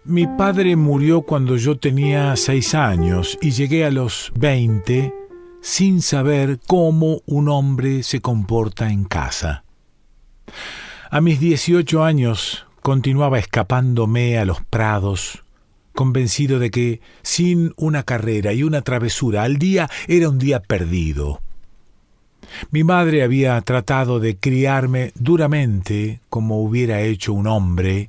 Mi padre murió cuando yo tenía 6 años y llegué a los 20 sin saber cómo un hombre se comporta en casa. A mis 18 años continuaba escapándome a los prados, convencido de que sin una carrera y una travesura al día era un día perdido. Mi madre había tratado de criarme duramente como hubiera hecho un hombre,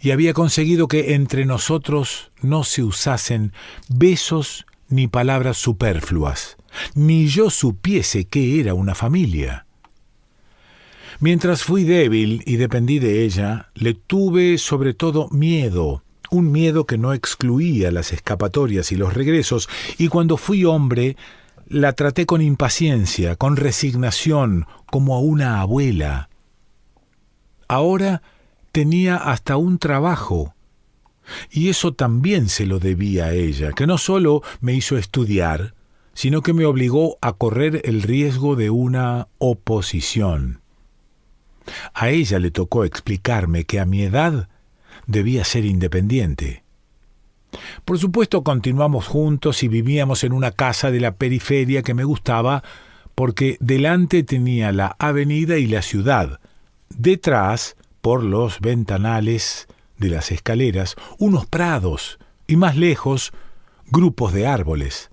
y había conseguido que entre nosotros no se usasen besos ni palabras superfluas, ni yo supiese qué era una familia. Mientras fui débil y dependí de ella, le tuve sobre todo miedo, un miedo que no excluía las escapatorias y los regresos, y cuando fui hombre, la traté con impaciencia, con resignación, como a una abuela. Ahora tenía hasta un trabajo, y eso también se lo debía a ella, que no solo me hizo estudiar, sino que me obligó a correr el riesgo de una oposición. A ella le tocó explicarme que a mi edad debía ser independiente. Por supuesto, continuamos juntos y vivíamos en una casa de la periferia que me gustaba porque delante tenía la avenida y la ciudad, detrás, por los ventanales de las escaleras, unos prados y más lejos, grupos de árboles.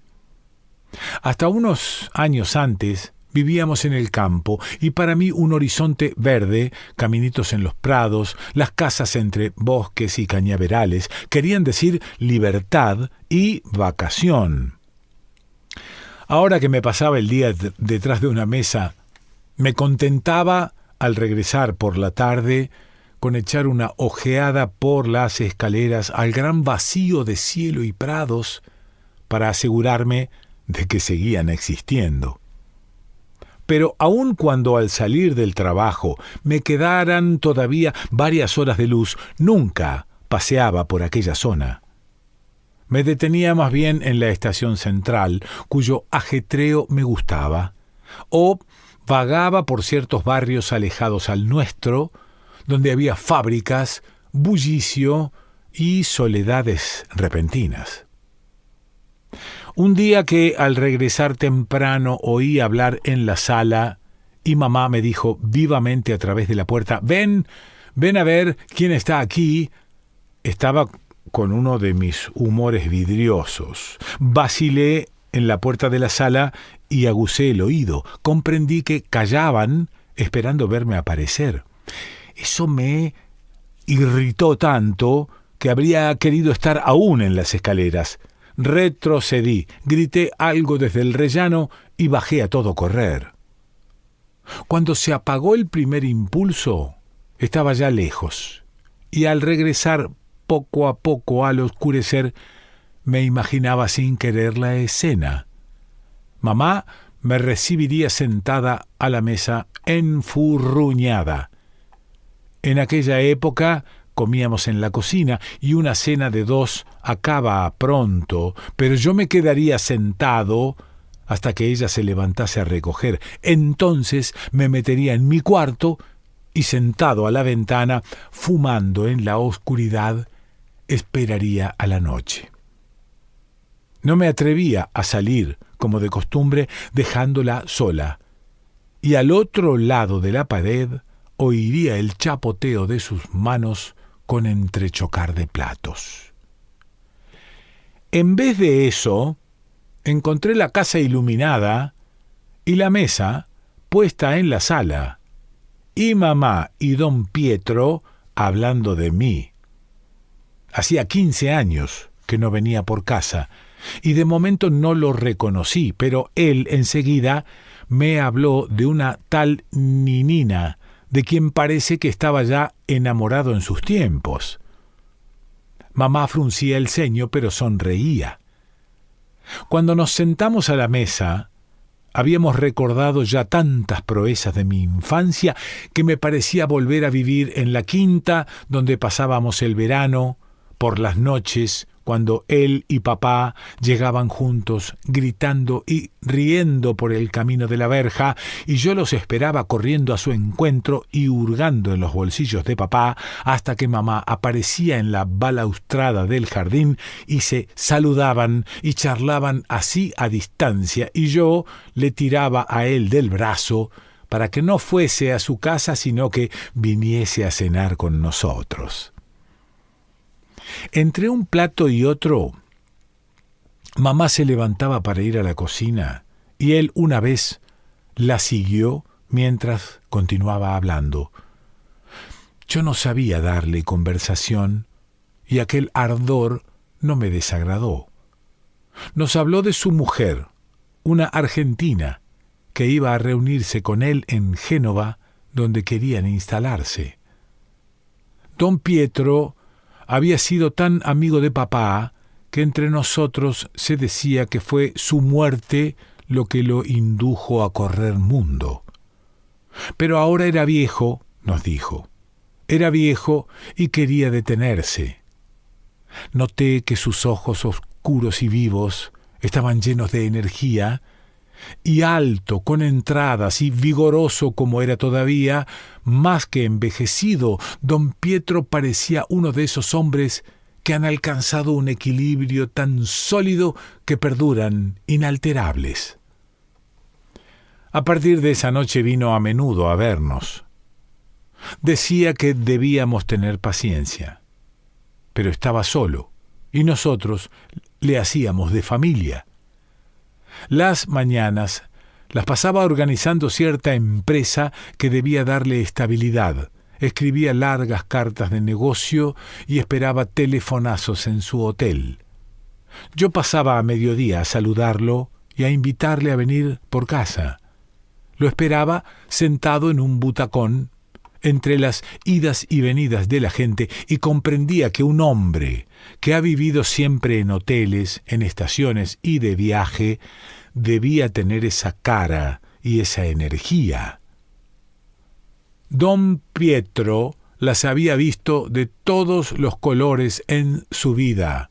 Hasta unos años antes vivíamos en el campo y para mí un horizonte verde, caminitos en los prados, las casas entre bosques y cañaverales, querían decir libertad y vacación. Ahora que me pasaba el día detrás de una mesa, me contentaba al regresar por la tarde con echar una ojeada por las escaleras al gran vacío de cielo y prados para asegurarme de que seguían existiendo. Pero aun cuando al salir del trabajo me quedaran todavía varias horas de luz, nunca paseaba por aquella zona. Me detenía más bien en la estación central, cuyo ajetreo me gustaba, o vagaba por ciertos barrios alejados al nuestro, donde había fábricas, bullicio y soledades repentinas. Un día que al regresar temprano oí hablar en la sala y mamá me dijo vivamente a través de la puerta, ven a ver quién está aquí. Estaba con uno de mis humores vidriosos. Vacilé en la puerta de la sala y agucé el oído. Comprendí que callaban esperando verme aparecer. Eso me irritó tanto que habría querido estar aún en las escaleras. Retrocedí, grité algo desde el rellano y bajé a todo correr. Cuando se apagó el primer impulso, estaba ya lejos, y al regresar poco a poco al oscurecer, me imaginaba sin querer la escena. Mamá me recibiría sentada a la mesa enfurruñada. En aquella época comíamos en la cocina y una cena de 2 acaba pronto, pero yo me quedaría sentado hasta que ella se levantase a recoger. Entonces me metería en mi cuarto y sentado a la ventana, fumando en la oscuridad, esperaría a la noche. No me atrevía a salir, como de costumbre, dejándola sola, y al otro lado de la pared oiría el chapoteo de sus manos con entrechocar de platos. En vez de eso, encontré la casa iluminada y la mesa puesta en la sala, y mamá y don Pietro hablando de mí. Hacía 15 años que no venía por casa, y de momento no lo reconocí, pero él enseguida me habló de una tal Ninina, de quien parece que estaba ya enamorado en sus tiempos. Mamá fruncía el ceño, pero sonreía. Cuando nos sentamos a la mesa, habíamos recordado ya tantas proezas de mi infancia que me parecía volver a vivir en la quinta donde pasábamos el verano, por las noches, cuando él y papá llegaban juntos, gritando y riendo por el camino de la verja, y yo los esperaba corriendo a su encuentro y hurgando en los bolsillos de papá, hasta que mamá aparecía en la balaustrada del jardín y se saludaban y charlaban así a distancia, y yo le tiraba a él del brazo para que no fuese a su casa, sino que viniese a cenar con nosotros. Entre un plato y otro, mamá se levantaba para ir a la cocina y él una vez la siguió mientras continuaba hablando. Yo no sabía darle conversación y aquel ardor no me desagradó. Nos habló de su mujer, una argentina, que iba a reunirse con él en Génova, donde querían instalarse. Don Pietro había sido tan amigo de papá que entre nosotros se decía que fue su muerte lo que lo indujo a correr mundo. Pero ahora era viejo, nos dijo. Era viejo y quería detenerse. Noté que sus ojos oscuros y vivos estaban llenos de energía, y alto, con entradas y vigoroso como era todavía, más que envejecido, don Pietro parecía uno de esos hombres que han alcanzado un equilibrio tan sólido que perduran inalterables. A partir de esa noche vino a menudo a vernos. Decía que debíamos tener paciencia, pero estaba solo, y nosotros le hacíamos de familia. Las mañanas las pasaba organizando cierta empresa que debía darle estabilidad. Escribía largas cartas de negocio y esperaba telefonazos en su hotel. Yo pasaba a mediodía a saludarlo y a invitarle a venir por casa. Lo esperaba sentado en un butacón entre las idas y venidas de la gente, y comprendía que un hombre que ha vivido siempre en hoteles, en estaciones y de viaje, debía tener esa cara y esa energía. Don Pietro las había visto de todos los colores en su vida,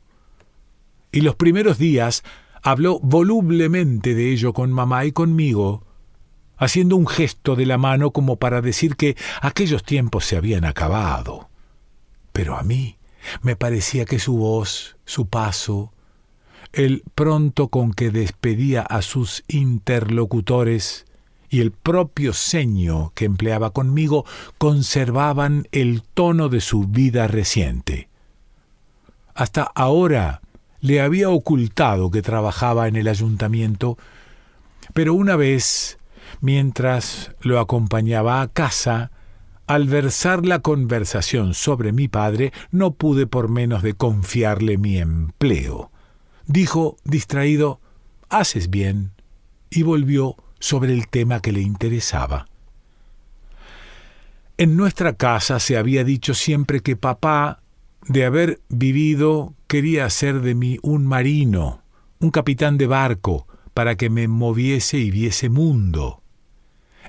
y los primeros días habló volublemente de ello con mamá y conmigo, haciendo un gesto de la mano como para decir que aquellos tiempos se habían acabado. Pero a mí me parecía que su voz, su paso, el pronto con que despedía a sus interlocutores y el propio ceño que empleaba conmigo conservaban el tono de su vida reciente. Hasta ahora le había ocultado que trabajaba en el ayuntamiento, pero una vez, mientras lo acompañaba a casa, al versar la conversación sobre mi padre, no pude por menos de confiarle mi empleo. Dijo, distraído, «Haces bien», y volvió sobre el tema que le interesaba. En nuestra casa se había dicho siempre que papá, de haber vivido, quería hacer de mí un marino, un capitán de barco, para que me moviese y viese mundo.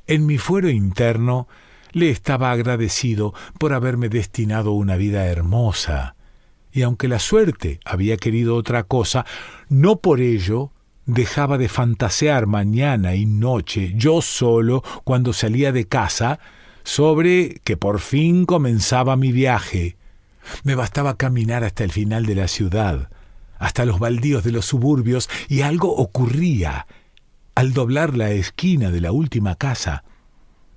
En mi fuero interno le estaba agradecido por haberme destinado una vida hermosa, y aunque la suerte había querido otra cosa, no por ello dejaba de fantasear mañana y noche, yo solo, cuando salía de casa, sobre que por fin comenzaba mi viaje. Me bastaba caminar hasta el final de la ciudad, hasta los baldíos de los suburbios, y algo ocurría. Al doblar la esquina de la última casa,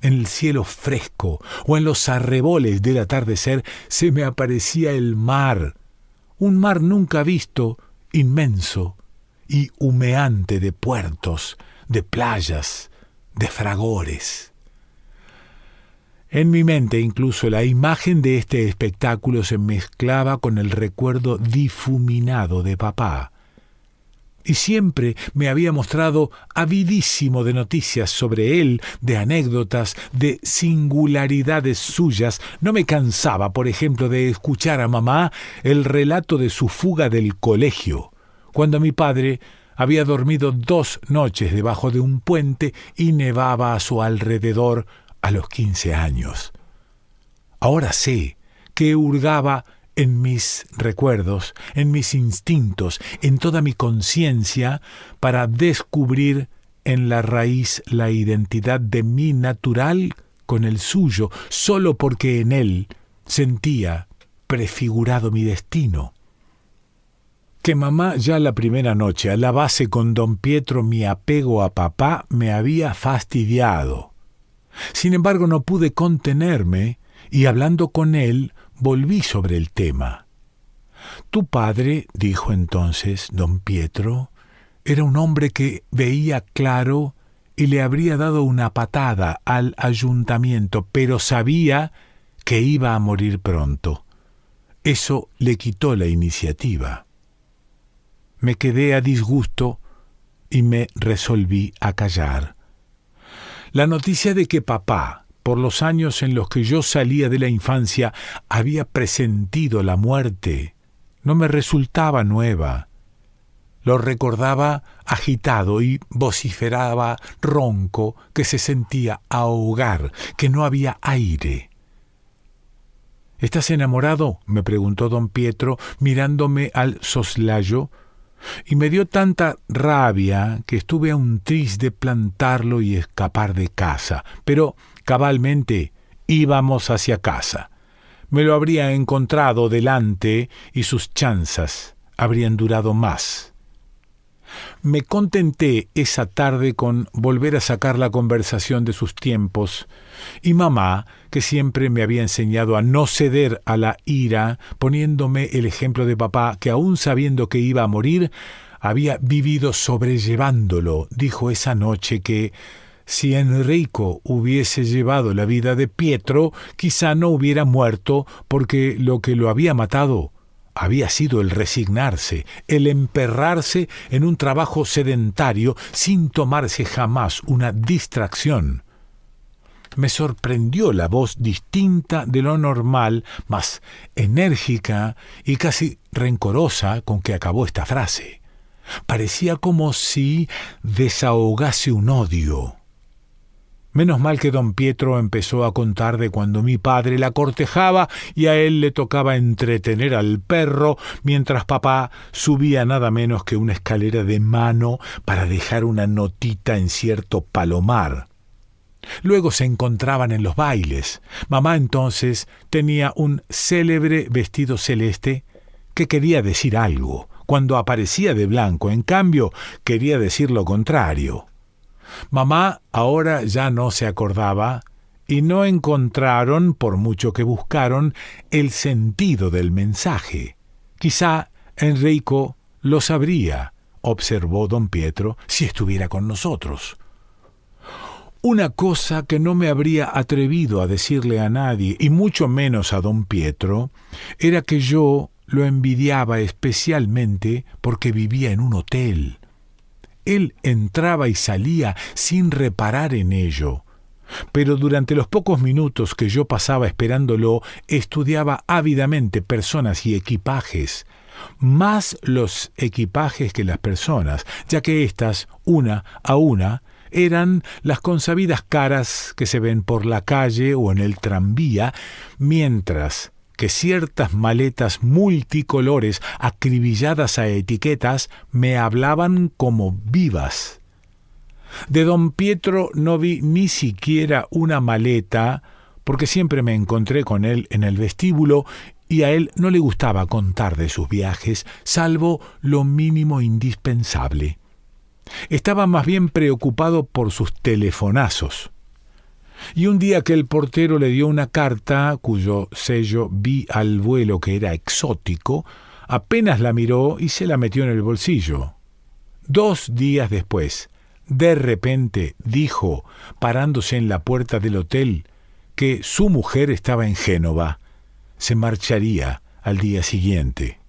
en el cielo fresco o en los arreboles del atardecer, se me aparecía el mar, un mar nunca visto, inmenso y humeante de puertos, de playas, de fragores. En mi mente incluso la imagen de este espectáculo se mezclaba con el recuerdo difuminado de papá. Y siempre me había mostrado avidísimo de noticias sobre él, de anécdotas, de singularidades suyas. No me cansaba, por ejemplo, de escuchar a mamá el relato de su fuga del colegio, cuando mi padre había dormido 2 noches debajo de un puente y nevaba a su alrededor a los 15 años. Ahora sé que hurgaba en mis recuerdos, en mis instintos, en toda mi conciencia, para descubrir en la raíz la identidad de mi natural con el suyo, solo porque en él sentía prefigurado mi destino. Que mamá ya la primera noche alabase con don Pietro mi apego a papá me había fastidiado. Sin embargo, no pude contenerme y hablando con él volví sobre el tema. Tu padre, dijo entonces don Pietro, era un hombre que veía claro y le habría dado una patada al ayuntamiento, pero sabía que iba a morir pronto. Eso le quitó la iniciativa. Me quedé a disgusto y me resolví a callar. La noticia de que papá, por los años en los que yo salía de la infancia, había presentido la muerte, no me resultaba nueva. Lo recordaba agitado y vociferaba ronco que se sentía ahogar, que no había aire. ¿Estás enamorado?, me preguntó don Pietro, mirándome al soslayo, y me dio tanta rabia que estuve a un tris de plantarlo y escapar de casa. Pero, cabalmente, íbamos hacia casa. Me lo habría encontrado delante y sus chanzas habrían durado más. Me contenté esa tarde con volver a sacar la conversación de sus tiempos, y mamá, que siempre me había enseñado a no ceder a la ira, poniéndome el ejemplo de papá, que aún sabiendo que iba a morir, había vivido sobrellevándolo, dijo esa noche que, si Enrico hubiese llevado la vida de Pietro, quizá no hubiera muerto, porque lo que lo había matado había sido el resignarse, el emperrarse en un trabajo sedentario sin tomarse jamás una distracción. Me sorprendió la voz distinta de lo normal, más enérgica y casi rencorosa con que acabó esta frase. Parecía como si desahogase un odio. Menos mal que don Pietro empezó a contar de cuando mi padre la cortejaba y a él le tocaba entretener al perro mientras papá subía nada menos que una escalera de mano para dejar una notita en cierto palomar. Luego se encontraban en los bailes. Mamá entonces tenía un célebre vestido celeste que quería decir algo. Cuando aparecía de blanco, en cambio, quería decir lo contrario. Mamá ahora ya no se acordaba y no encontraron, por mucho que buscaron, el sentido del mensaje. Quizá Enrico lo sabría, observó don Pietro, si estuviera con nosotros. Una cosa que no me habría atrevido a decirle a nadie, y mucho menos a don Pietro, era que yo lo envidiaba especialmente porque vivía en un hotel. Él entraba y salía sin reparar en ello, pero durante los pocos minutos que yo pasaba esperándolo, estudiaba ávidamente personas y equipajes, más los equipajes que las personas, ya que éstas, una a una, eran las consabidas caras que se ven por la calle o en el tranvía, mientras que ciertas maletas multicolores acribilladas a etiquetas me hablaban como vivas. De don Pietro no vi ni siquiera una maleta, porque siempre me encontré con él en el vestíbulo y a él no le gustaba contar de sus viajes, salvo lo mínimo indispensable. Estaba más bien preocupado por sus telefonazos. Y un día que el portero le dio una carta, cuyo sello vi al vuelo que era exótico, apenas la miró y se la metió en el bolsillo. 2 días después, de repente dijo, parándose en la puerta del hotel, que su mujer estaba en Génova. Se marcharía al día siguiente.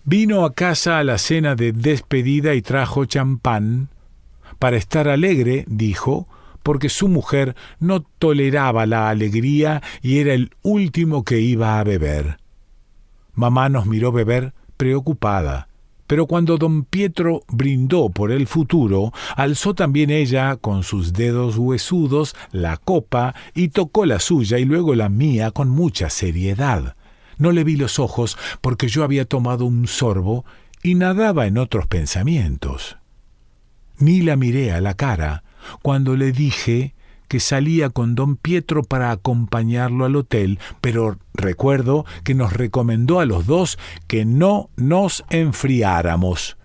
Vino a casa a la cena de despedida y trajo champán. Para estar alegre, dijo, porque su mujer no toleraba la alegría y era el último que iba a beber. Mamá nos miró beber preocupada, pero cuando don Pietro brindó por el futuro, alzó también ella, con sus dedos huesudos, la copa y tocó la suya y luego la mía con mucha seriedad. No le vi los ojos porque yo había tomado un sorbo y nadaba en otros pensamientos. Ni la miré a la cara cuando le dije que salía con don Pietro para acompañarlo al hotel, pero recuerdo que nos recomendó a los dos que no nos enfriáramos.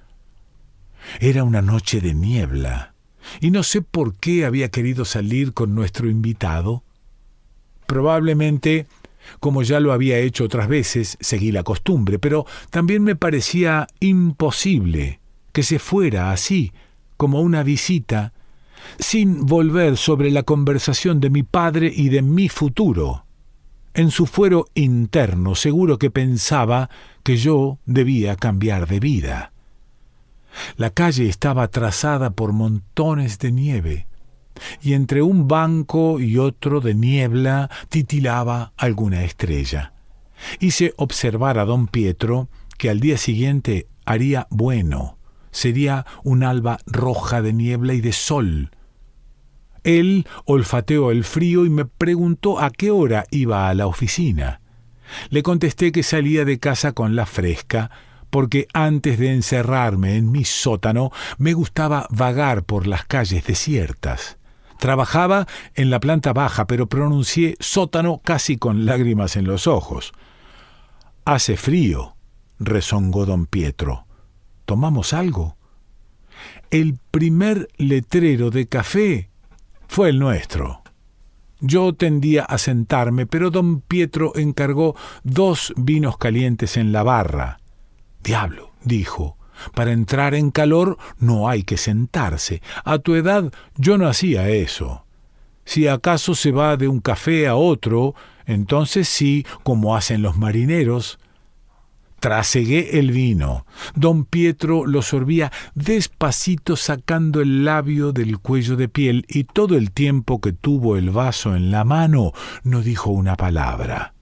Era una noche de niebla, y no sé por qué había querido salir con nuestro invitado. Probablemente, como ya lo había hecho otras veces, seguí la costumbre, pero también me parecía imposible que se fuera así, como una visita, sin volver sobre la conversación de mi padre y de mi futuro. En su fuero interno seguro que pensaba que yo debía cambiar de vida. La calle estaba trazada por montones de nieve, y entre un banco y otro de niebla titilaba alguna estrella. Hice observar a don Pietro que al día siguiente haría bueno. Sería un alba roja de niebla y de sol. Él olfateó el frío y me preguntó a qué hora iba a la oficina. Le contesté que salía de casa con la fresca, porque antes de encerrarme en mi sótano me gustaba vagar por las calles desiertas. Trabajaba en la planta baja, pero pronuncié sótano casi con lágrimas en los ojos. «Hace frío», rezongó don Pietro. ¿Tomamos algo? El primer letrero de café fue el nuestro. Yo tendía a sentarme, pero don Pietro encargó 2 vinos calientes en la barra. «Diablo», dijo, «para entrar en calor no hay que sentarse. A tu edad yo no hacía eso. Si acaso se va de un café a otro, entonces sí, como hacen los marineros». Trasegué el vino. Don Pietro lo sorbía despacito sacando el labio del cuello de piel y todo el tiempo que tuvo el vaso en la mano no dijo una palabra.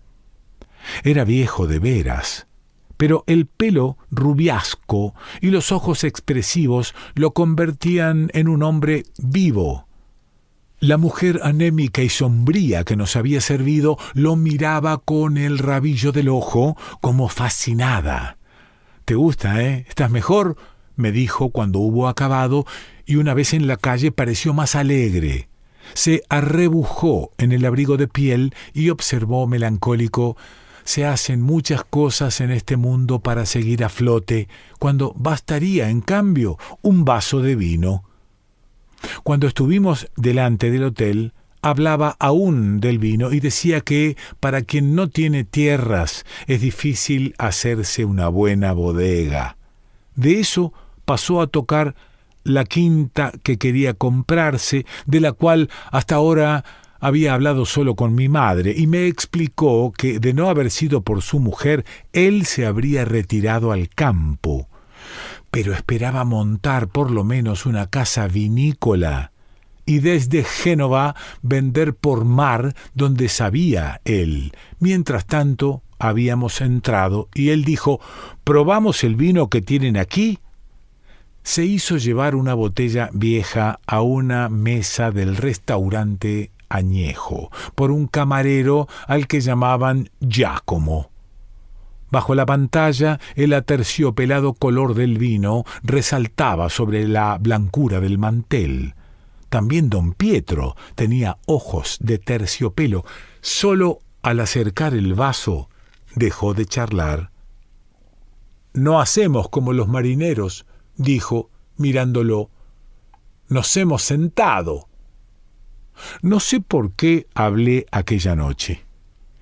Era viejo de veras, pero el pelo rubiasco y los ojos expresivos lo convertían en un hombre vivo. La mujer anémica y sombría que nos había servido lo miraba con el rabillo del ojo como fascinada. «¿Te gusta, ¿Estás mejor?», me dijo cuando hubo acabado, y una vez en la calle pareció más alegre. Se arrebujó en el abrigo de piel y observó melancólico: «Se hacen muchas cosas en este mundo para seguir a flote, cuando bastaría, en cambio, un vaso de vino». Cuando estuvimos delante del hotel, hablaba aún del vino y decía que para quien no tiene tierras es difícil hacerse una buena bodega. De eso pasó a tocar la quinta que quería comprarse, de la cual hasta ahora había hablado solo con mi madre, y me explicó que, de no haber sido por su mujer, él se habría retirado al campo. Pero esperaba montar por lo menos una casa vinícola y desde Génova vender por mar donde sabía él. Mientras tanto habíamos entrado y él dijo: «¿Probamos el vino que tienen aquí?». Se hizo llevar una botella vieja a una mesa del restaurante añejo por un camarero al que llamaban Giacomo. Bajo la pantalla, el aterciopelado color del vino resaltaba sobre la blancura del mantel. También don Pietro tenía ojos de terciopelo. Solo al acercar el vaso dejó de charlar. «No hacemos como los marineros», dijo, mirándolo. «Nos hemos sentado». No sé por qué hablé aquella noche.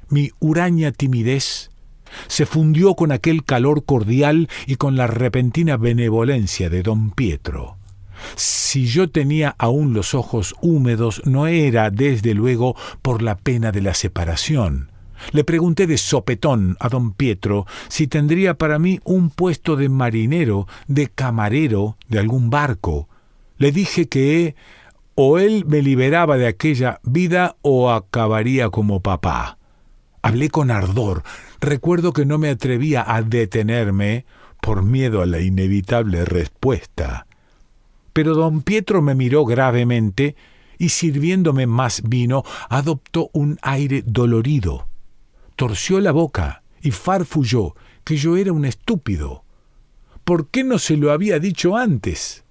Mi huraña timidez se fundió con aquel calor cordial y con la repentina benevolencia de don Pietro. Si yo tenía aún los ojos húmedos, no era, desde luego, por la pena de la separación. Le pregunté de sopetón a don Pietro si tendría para mí un puesto de marinero, de camarero de algún barco. Le dije que o él me liberaba de aquella vida o acabaría como papá. Hablé con ardor. Recuerdo que no me atrevía a detenerme por miedo a la inevitable respuesta. Pero don Pietro me miró gravemente y, sirviéndome más vino, adoptó un aire dolorido. Torció la boca y farfulló que yo era un estúpido. ¿Por qué no se lo había dicho antes?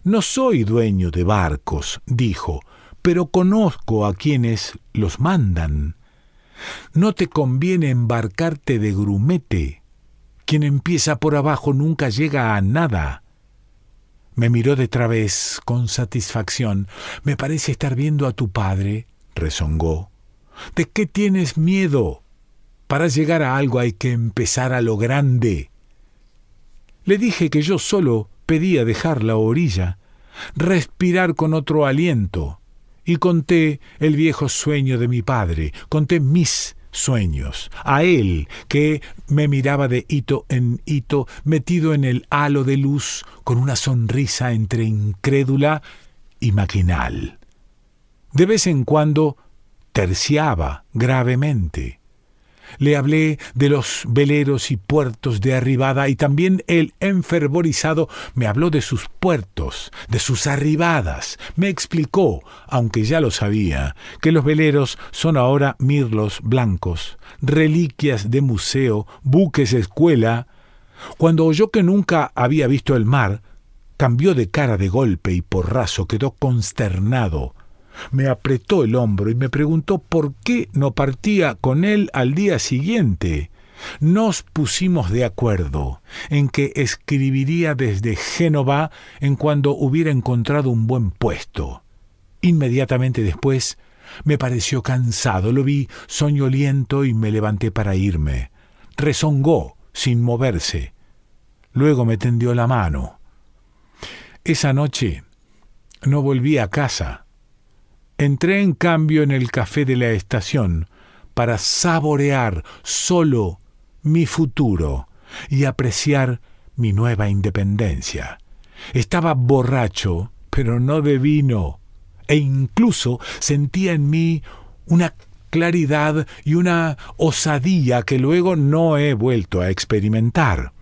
No soy dueño de barcos, dijo, pero conozco a quienes los mandan. No te conviene embarcarte de grumete. Quien empieza por abajo nunca llega a nada. Me miró de través con satisfacción. Me parece estar viendo a tu padre, rezongó. ¿De qué tienes miedo? Para llegar a algo hay que empezar a lo grande. Le dije que yo solo pedía dejar la orilla, respirar con otro aliento, y conté el viejo sueño de mi padre, conté mis sueños, a él que me miraba de hito en hito, metido en el halo de luz, con una sonrisa entre incrédula y maquinal. De vez en cuando terciaba gravemente. Le hablé de los veleros y puertos de arribada y también el enfervorizado me habló de sus puertos, de sus arribadas. Me explicó, aunque ya lo sabía, que los veleros son ahora mirlos blancos, reliquias de museo, buques escuela. Cuando oyó que nunca había visto el mar, cambió de cara de golpe y porrazo, quedó consternado. Me apretó el hombro y me preguntó por qué no partía con él al día siguiente. Nos pusimos de acuerdo en que escribiría desde Génova en cuando hubiera encontrado un buen puesto. Inmediatamente después me pareció cansado, lo vi soñoliento y me levanté para irme. Rezongó sin moverse. Luego me tendió la mano. Esa noche no volví a casa. Entré en cambio en el café de la estación para saborear solo mi futuro y apreciar mi nueva independencia. Estaba borracho, pero no de vino, e incluso sentía en mí una claridad y una osadía que luego no he vuelto a experimentar.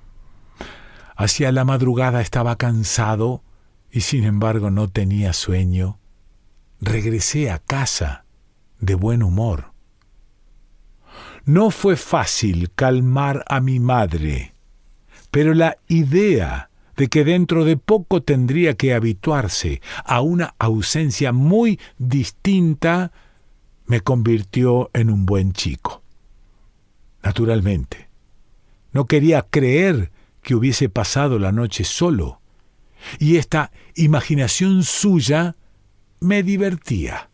Hacia la madrugada estaba cansado y sin embargo no tenía sueño. Regresé a casa de buen humor. No fue fácil calmar a mi madre, pero la idea de que dentro de poco tendría que habituarse a una ausencia muy distinta me convirtió en un buen chico. Naturalmente, no quería creer que hubiese pasado la noche solo, y esta imaginación suya me divertía.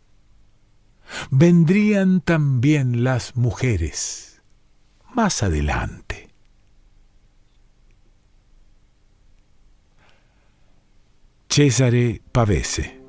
Vendrían también las mujeres más adelante. Cesare Pavese.